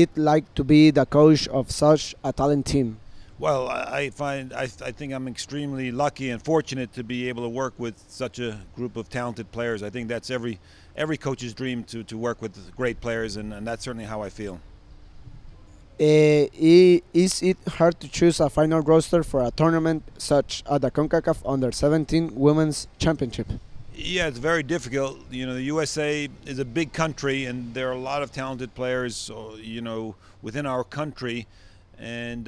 it like to be the coach of such a talent team? Well, I think I'm extremely lucky and fortunate to be able to work with such a group of talented players. I think that's every coach's dream to work with great players, and that's certainly how I feel. Is it hard to choose a final roster for a tournament such as the Concacaf Under-17 Women's Championship? Yeah, it's very difficult. You know, the USA is a big country, and there are a lot of talented players, you know, within our country. And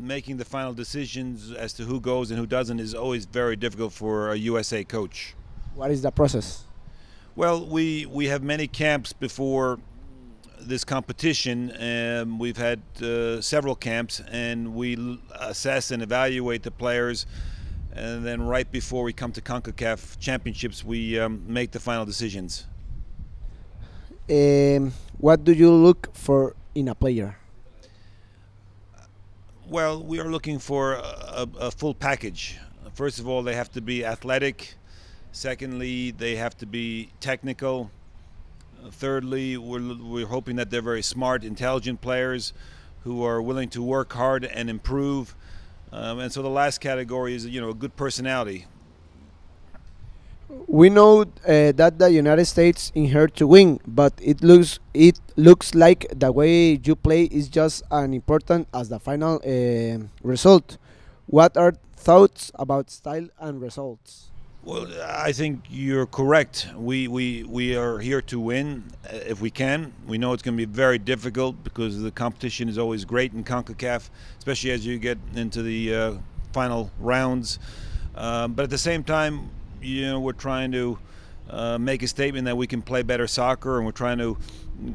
making the final decisions as to who goes and who doesn't is always very difficult for a USA coach. What is the process? Well, we have many camps before this competition. We've had several camps, and we assess and evaluate the players. And then right before we come to Concacaf championships, we make the final decisions. What do you look for in a player? Well, we are looking for a full package. First of all, they have to be athletic. Secondly, they have to be technical. Thirdly, we're hoping that they're very smart, intelligent players who are willing to work hard and improve. And so the last category is, you know, a good personality. We know that the United States in here to win, but it looks like the way you play is just as important as the final result. What are thoughts about style and results? Well, I think you're correct. We are here to win if we can. We know it's going to be very difficult because the competition is always great in CONCACAF, especially as you get into the final rounds. But at the same time, you know, we're trying to make a statement that we can play better soccer, and we're trying to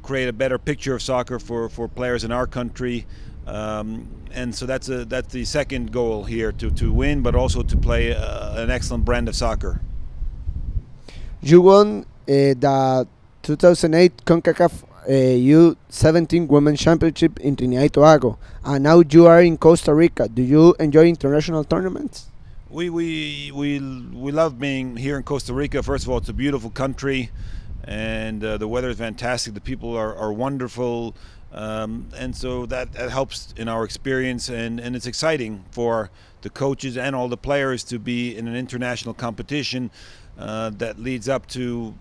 create a better picture of soccer for players in our country. And so that's the second goal here, to win, but also to play an excellent brand of soccer. You won the 2008 CONCACAF U17 Women's Championship in Trinidad and Tobago, and now you are in Costa Rica. Do you enjoy international tournaments? We love being here in Costa Rica. First of all, it's a beautiful country, and the weather is fantastic. The people are wonderful, and so that helps in our experience, and it's exciting for the coaches and all the players to be in an international competition that leads up to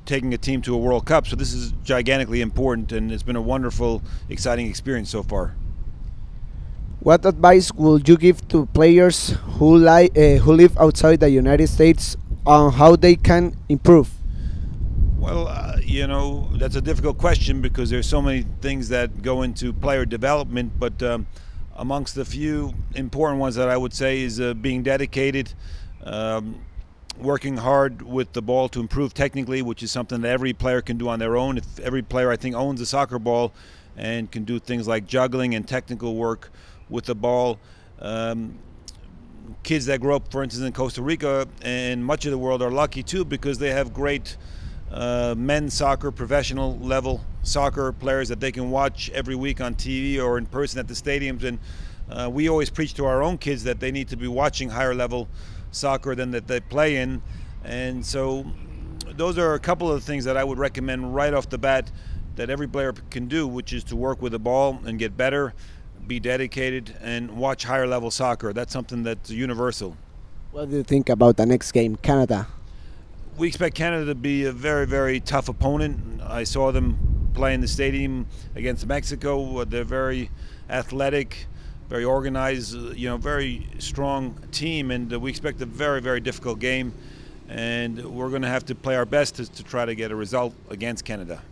taking a team to a World Cup. So this is gigantically important, and it's been a wonderful, exciting experience so far. What advice would you give to players who live outside the United States on how they can improve? Well, you know, that's a difficult question because there's so many things that go into player development, but amongst the few important ones that I would say is being dedicated, working hard with the ball to improve technically, which is something that every player can do on their own. If every player, I think, owns a soccer ball and can do things like juggling and technical work with the ball. Kids that grow up, for instance, in Costa Rica and much of the world are lucky too because they have great men's soccer, professional level soccer players that they can watch every week on TV or in person at the stadiums. And we always preach to our own kids that they need to be watching higher level soccer than that they play in. And so those are a couple of things that I would recommend right off the bat that every player can do, which is to work with the ball and get better, be dedicated, and watch higher level soccer. That's something that's universal. What do you think about the next game, Canada? We expect Canada to be a very, very tough opponent. I saw them play in the stadium against Mexico. They're very athletic, very organized, you know, very strong team, and we expect a very, very difficult game. And we're going to have to play our best to try to get a result against Canada.